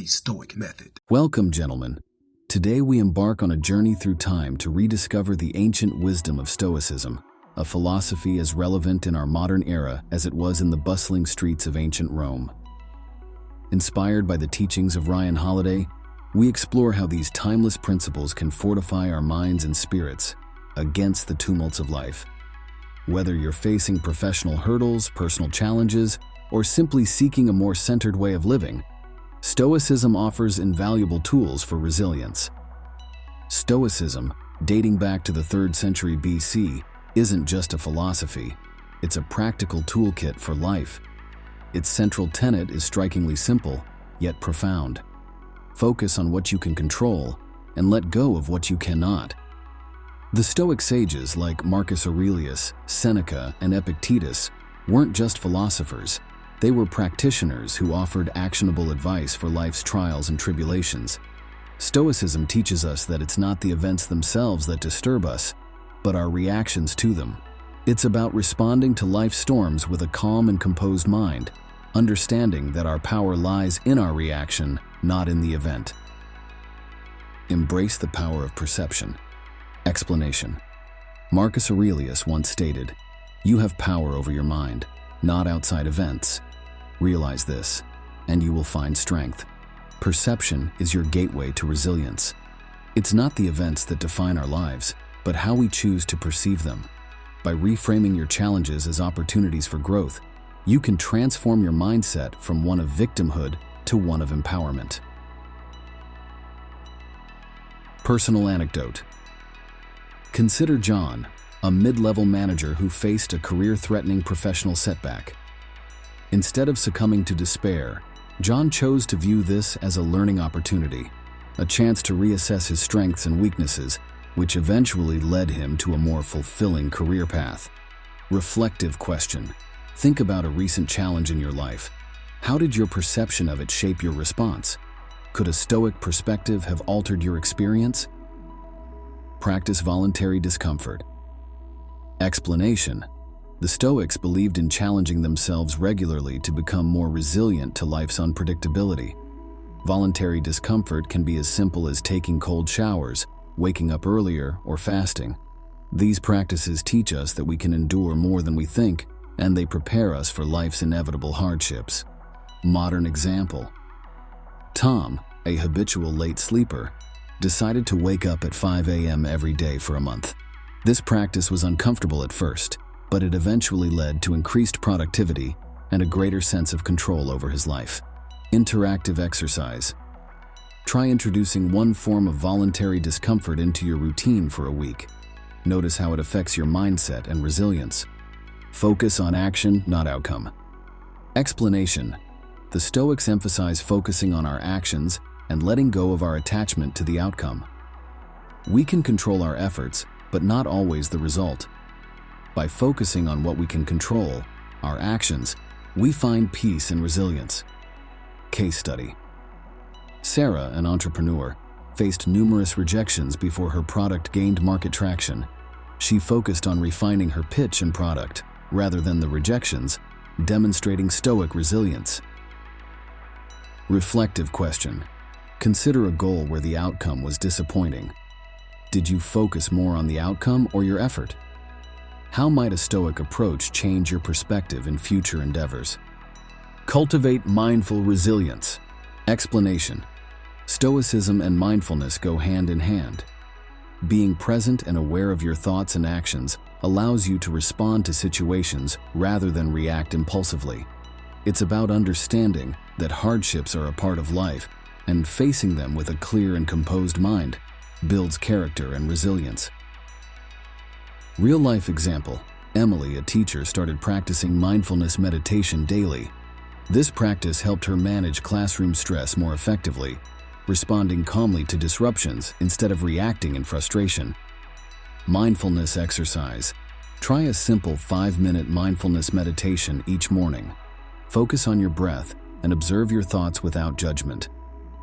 the Stoic Method. Welcome, gentlemen. Today we embark on a journey through time to rediscover the ancient wisdom of Stoicism, a philosophy as relevant in our modern era as it was in the bustling streets of ancient Rome. Inspired by the teachings of Ryan Holiday, we explore how these timeless principles can fortify our minds and spirits against the tumults of life. Whether you're facing professional hurdles, personal challenges, or simply seeking a more centered way of living, Stoicism offers invaluable tools for resilience. Stoicism, dating back to the 3rd century BC, isn't just a philosophy, it's a practical toolkit for life. Its central tenet is strikingly simple, yet profound. Focus on what you can control and let go of what you cannot. The Stoic sages like Marcus Aurelius, Seneca, and Epictetus weren't just philosophers. They were practitioners who offered actionable advice for life's trials and tribulations. Stoicism teaches us that it's not the events themselves that disturb us, but our reactions to them. It's about responding to life's storms with a calm and composed mind, understanding that our power lies in our reaction, not in the event. Embrace the power of perception. Explanation. Marcus Aurelius once stated, "You have power over your mind, not outside events. Realize this, and you will find strength." Perception is your gateway to resilience. It's not the events that define our lives, but how we choose to perceive them. By reframing your challenges as opportunities for growth, you can transform your mindset from one of victimhood to one of empowerment. Personal anecdote. Consider John, a mid-level manager who faced a career-threatening professional setback. Instead of succumbing to despair, John chose to view this as a learning opportunity, a chance to reassess his strengths and weaknesses, which eventually led him to a more fulfilling career path. Reflective question. Think about a recent challenge in your life. How did your perception of it shape your response? Could a Stoic perspective have altered your experience? Practice voluntary discomfort. Explanation. The Stoics believed in challenging themselves regularly to become more resilient to life's unpredictability. Voluntary discomfort can be as simple as taking cold showers, waking up earlier, or fasting. These practices teach us that we can endure more than we think, and they prepare us for life's inevitable hardships. Modern example. Tom, a habitual late sleeper, decided to wake up at 5 a.m. every day for a month. This practice was uncomfortable at first, but it eventually led to increased productivity and a greater sense of control over his life. Interactive exercise. Try introducing one form of voluntary discomfort into your routine for a week. Notice how it affects your mindset and resilience. Focus on action, not outcome. Explanation. The Stoics emphasize focusing on our actions and letting go of our attachment to the outcome. We can control our efforts, but not always the result. By focusing on what we can control, our actions, we find peace and resilience. Case study. Sarah, an entrepreneur, faced numerous rejections before her product gained market traction. She focused on refining her pitch and product, rather than the rejections, demonstrating Stoic resilience. Reflective question. Consider a goal where the outcome was disappointing. Did you focus more on the outcome or your effort? How might a Stoic approach change your perspective in future endeavors? Cultivate mindful resilience. Explanation. Stoicism and mindfulness go hand in hand. Being present and aware of your thoughts and actions allows you to respond to situations rather than react impulsively. It's about understanding that hardships are a part of life, and facing them with a clear and composed mind builds character and resilience. Real-life example. Emily, a teacher, started practicing mindfulness meditation daily. This practice helped her manage classroom stress more effectively, responding calmly to disruptions instead of reacting in frustration. Mindfulness exercise. Try a simple 5-minute mindfulness meditation each morning. Focus on your breath and observe your thoughts without judgment.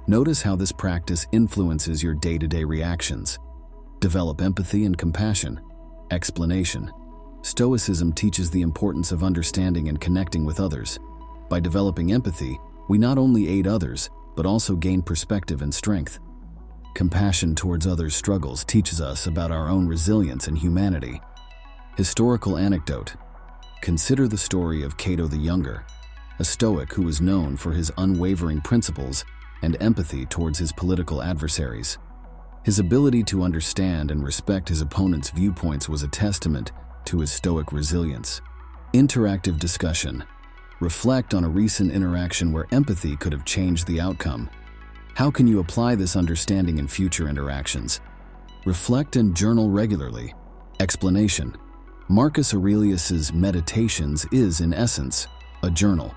Notice how this practice influences your day-to-day reactions. Develop empathy and compassion. Explanation. Stoicism teaches the importance of understanding and connecting with others. By developing empathy, we not only aid others, but also gain perspective and strength. Compassion towards others' struggles teaches us about our own resilience and humanity. Historical anecdote. Consider the story of Cato the Younger, a Stoic who was known for his unwavering principles and empathy towards his political adversaries. His ability to understand and respect his opponent's viewpoints was a testament to his Stoic resilience. Interactive discussion. Reflect on a recent interaction where empathy could have changed the outcome. How can you apply this understanding in future interactions? Reflect and journal regularly. Explanation. Marcus Aurelius's Meditations is, in essence, a journal.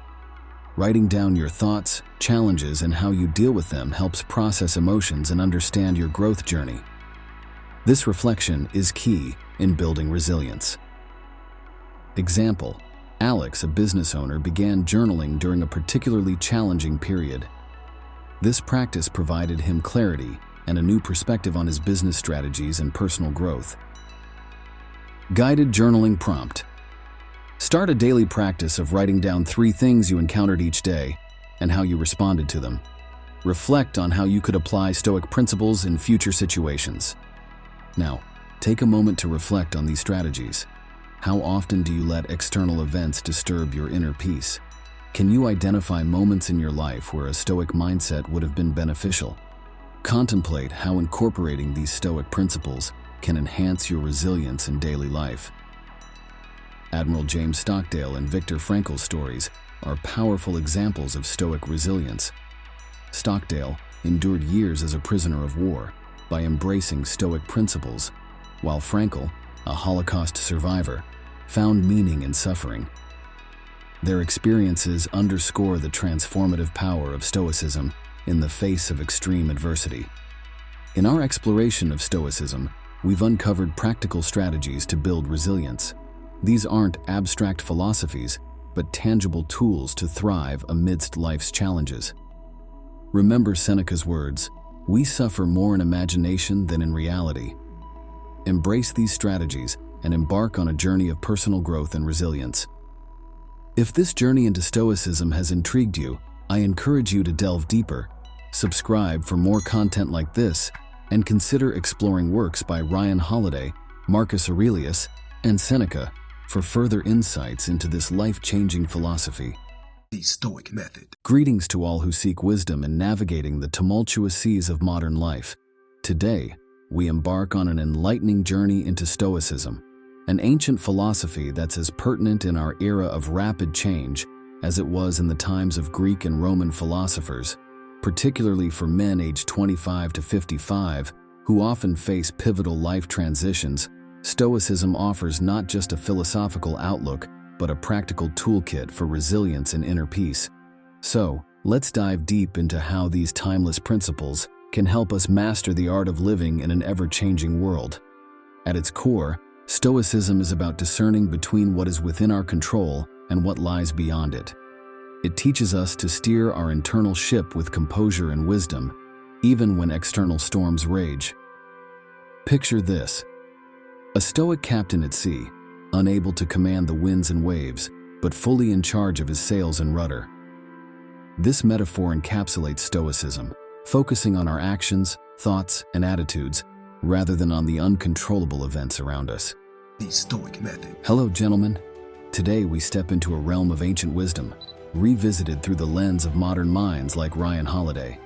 Writing down your thoughts, challenges, and how you deal with them helps process emotions and understand your growth journey. This reflection is key in building resilience. Example: Alex, a business owner, began journaling during a particularly challenging period. This practice provided him clarity and a new perspective on his business strategies and personal growth. Guided journaling prompt. Start a daily practice of writing down 3 things you encountered each day and how you responded to them. Reflect on how you could apply Stoic principles in future situations. Now, take a moment to reflect on these strategies. How often do you let external events disturb your inner peace? Can you identify moments in your life where a Stoic mindset would have been beneficial? Contemplate how incorporating these Stoic principles can enhance your resilience in daily life. Admiral James Stockdale and Viktor Frankl's stories are powerful examples of Stoic resilience. Stockdale endured years as a prisoner of war by embracing Stoic principles, while Frankl, a Holocaust survivor, found meaning in suffering. Their experiences underscore the transformative power of Stoicism in the face of extreme adversity. In our exploration of Stoicism, we've uncovered practical strategies to build resilience. These aren't abstract philosophies, but tangible tools to thrive amidst life's challenges. Remember Seneca's words, "We suffer more in imagination than in reality." Embrace these strategies and embark on a journey of personal growth and resilience. If this journey into Stoicism has intrigued you, I encourage you to delve deeper, subscribe for more content like this, and consider exploring works by Ryan Holiday, Marcus Aurelius, and Seneca for further insights into this life-changing philosophy. The Stoic Method. Greetings to all who seek wisdom in navigating the tumultuous seas of modern life. Today, we embark on an enlightening journey into Stoicism, an ancient philosophy that's as pertinent in our era of rapid change as it was in the times of Greek and Roman philosophers, particularly for men aged 25 to 55 who often face pivotal life transitions. Stoicism offers not just a philosophical outlook, but a practical toolkit for resilience and inner peace. So, let's dive deep into how these timeless principles can help us master the art of living in an ever-changing world. At its core, Stoicism is about discerning between what is within our control and what lies beyond it. It teaches us to steer our internal ship with composure and wisdom, even when external storms rage. Picture this: a Stoic captain at sea, unable to command the winds and waves, but fully in charge of his sails and rudder. This metaphor encapsulates Stoicism, focusing on our actions, thoughts, and attitudes, rather than on the uncontrollable events around us. The Stoic Method. Hello, gentlemen. Today we step into a realm of ancient wisdom, revisited through the lens of modern minds like Ryan Holiday.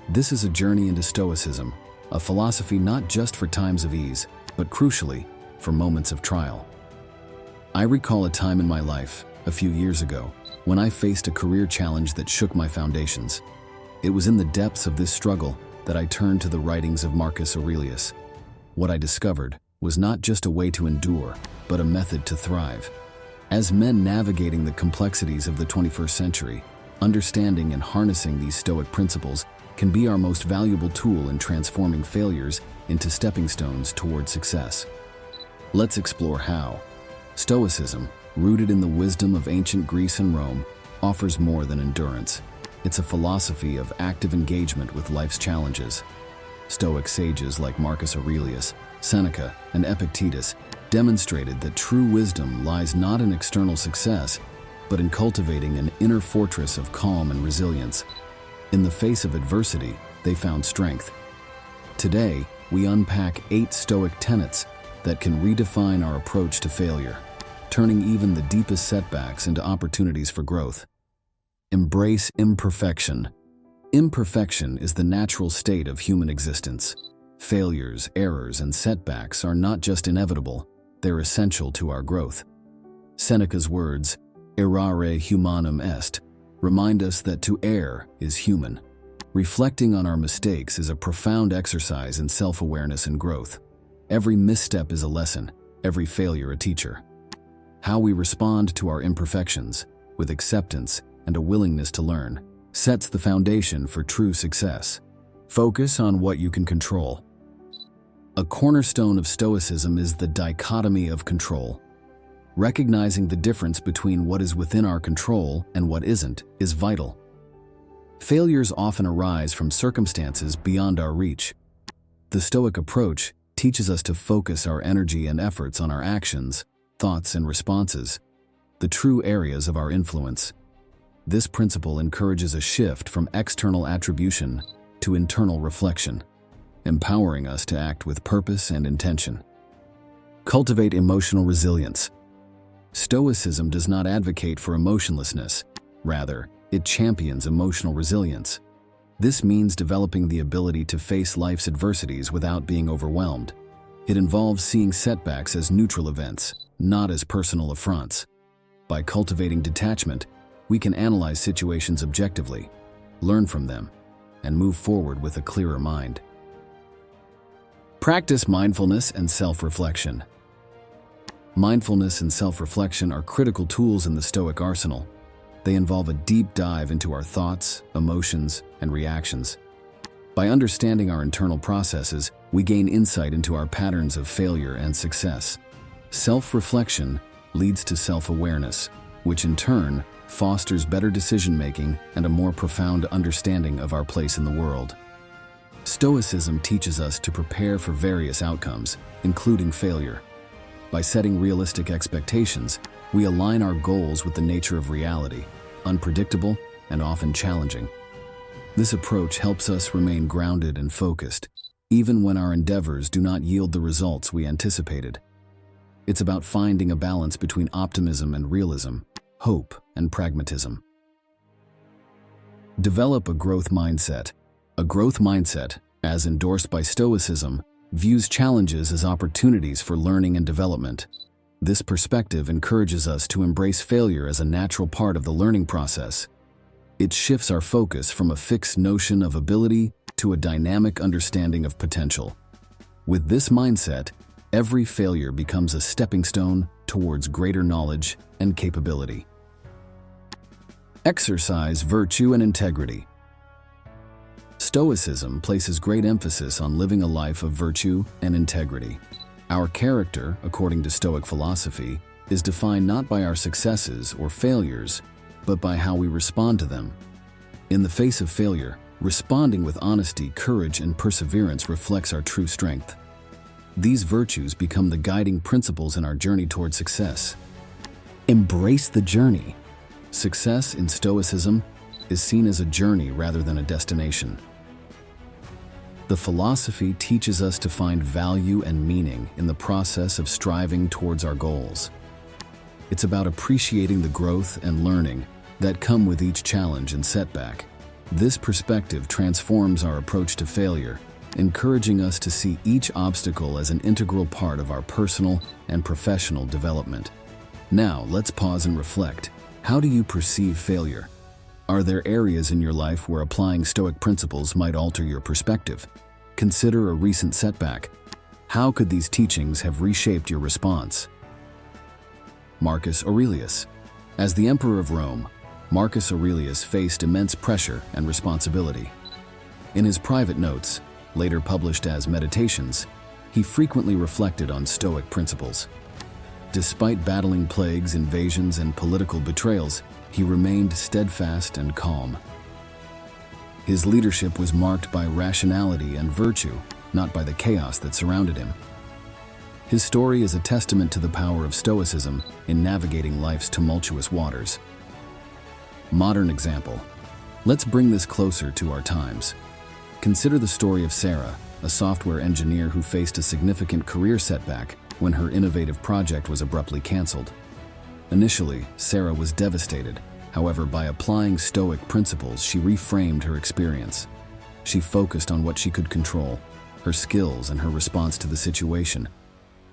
This is a journey into Stoicism, a philosophy not just for times of ease, but crucially, for moments of trial. I recall a time in my life, a few years ago, when I faced a career challenge that shook my foundations. It was in the depths of this struggle that I turned to the writings of Marcus Aurelius. What I discovered was not just a way to endure, but a method to thrive. As men navigating the complexities of the 21st century, understanding and harnessing these Stoic principles can be our most valuable tool in transforming failures into stepping stones toward success. Let's explore how. Stoicism, rooted in the wisdom of ancient Greece and Rome, offers more than endurance. It's a philosophy of active engagement with life's challenges. Stoic sages like Marcus Aurelius, Seneca, and Epictetus demonstrated that true wisdom lies not in external success, but in cultivating an inner fortress of calm and resilience. In the face of adversity, they found strength. Today, we unpack 8 Stoic tenets that can redefine our approach to failure, turning even the deepest setbacks into opportunities for growth. Embrace imperfection. Imperfection is the natural state of human existence. Failures, errors, and setbacks are not just inevitable, they're essential to our growth. Seneca's words, errare humanum est, remind us that to err is human. Reflecting on our mistakes is a profound exercise in self-awareness and growth. Every misstep is a lesson, every failure a teacher. How we respond to our imperfections, with acceptance and a willingness to learn, sets the foundation for true success. Focus on what you can control. A cornerstone of Stoicism is the dichotomy of control. Recognizing the difference between what is within our control and what isn't is vital. Failures often arise from circumstances beyond our reach. The Stoic approach teaches us to focus our energy and efforts on our actions, thoughts, and responses, the true areas of our influence. This principle encourages a shift from external attribution to internal reflection, empowering us to act with purpose and intention. Cultivate emotional resilience. Stoicism does not advocate for emotionlessness. Rather, it champions emotional resilience. This means developing the ability to face life's adversities without being overwhelmed. It involves seeing setbacks as neutral events, not as personal affronts. By cultivating detachment, we can analyze situations objectively, learn from them, and move forward with a clearer mind. Practice mindfulness and self-reflection. Mindfulness and self-reflection are critical tools in the Stoic arsenal. They involve a deep dive into our thoughts, emotions, and reactions. By understanding our internal processes, we gain insight into our patterns of failure and success. Self-reflection leads to self-awareness, which in turn fosters better decision-making and a more profound understanding of our place in the world. Stoicism teaches us to prepare for various outcomes, including failure. By setting realistic expectations, we align our goals with the nature of reality, unpredictable and often challenging. This approach helps us remain grounded and focused, even when our endeavors do not yield the results we anticipated. It's about finding a balance between optimism and realism, hope and pragmatism. Develop a growth mindset. A growth mindset, as endorsed by Stoicism, views challenges as opportunities for learning and development. This perspective encourages us to embrace failure as a natural part of the learning process. It shifts our focus from a fixed notion of ability to a dynamic understanding of potential. With this mindset, every failure becomes a stepping stone towards greater knowledge and capability. Exercise virtue and integrity. Stoicism places great emphasis on living a life of virtue and integrity. Our character, according to Stoic philosophy, is defined not by our successes or failures, but by how we respond to them. In the face of failure, responding with honesty, courage, and perseverance reflects our true strength. These virtues become the guiding principles in our journey toward success. Embrace the journey. Success in Stoicism is seen as a journey rather than a destination. The philosophy teaches us to find value and meaning in the process of striving towards our goals. It's about appreciating the growth and learning that come with each challenge and setback. This perspective transforms our approach to failure, encouraging us to see each obstacle as an integral part of our personal and professional development. Now, let's pause and reflect. How do you perceive failure? Are there areas in your life where applying Stoic principles might alter your perspective? Consider a recent setback. How could these teachings have reshaped your response? Marcus Aurelius. As the Emperor of Rome, Marcus Aurelius faced immense pressure and responsibility. In his private notes, later published as Meditations, he frequently reflected on Stoic principles. Despite battling plagues, invasions, and political betrayals, he remained steadfast and calm. His leadership was marked by rationality and virtue, not by the chaos that surrounded him. His story is a testament to the power of Stoicism in navigating life's tumultuous waters. Modern example. Let's bring this closer to our times. Consider the story of Sarah, a software engineer who faced a significant career setback when her innovative project was abruptly canceled. Initially, Sarah was devastated. However, by applying Stoic principles, she reframed her experience. She focused on what she could control, her skills and her response to the situation.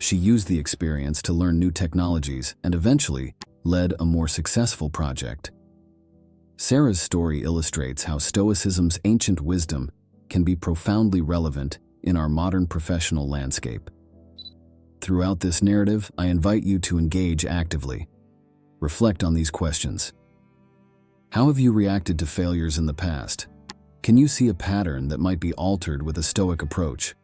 She used the experience to learn new technologies and eventually led a more successful project. Sarah's story illustrates how Stoicism's ancient wisdom can be profoundly relevant in our modern professional landscape. Throughout this narrative, I invite you to engage actively. Reflect on these questions. How have you reacted to failures in the past? Can you see a pattern that might be altered with a Stoic approach?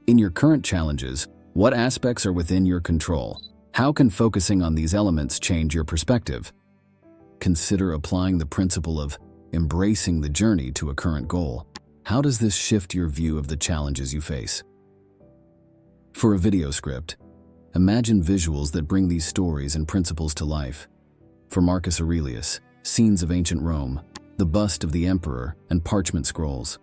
In your current challenges, what aspects are within your control? How can focusing on these elements change your perspective? Consider applying the principle of embracing the journey to a current goal. How does this shift your view of the challenges you face? For a video script, imagine visuals that bring these stories and principles to life. For Marcus Aurelius, scenes of ancient Rome, the bust of the emperor, and parchment scrolls.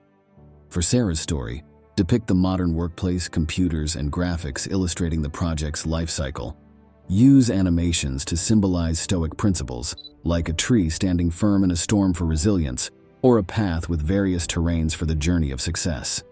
For Sarah's story, depict the modern workplace, computers, and graphics illustrating the project's life cycle. Use animations to symbolize Stoic principles, like a tree standing firm in a storm for resilience, or a path with various terrains for the journey of success.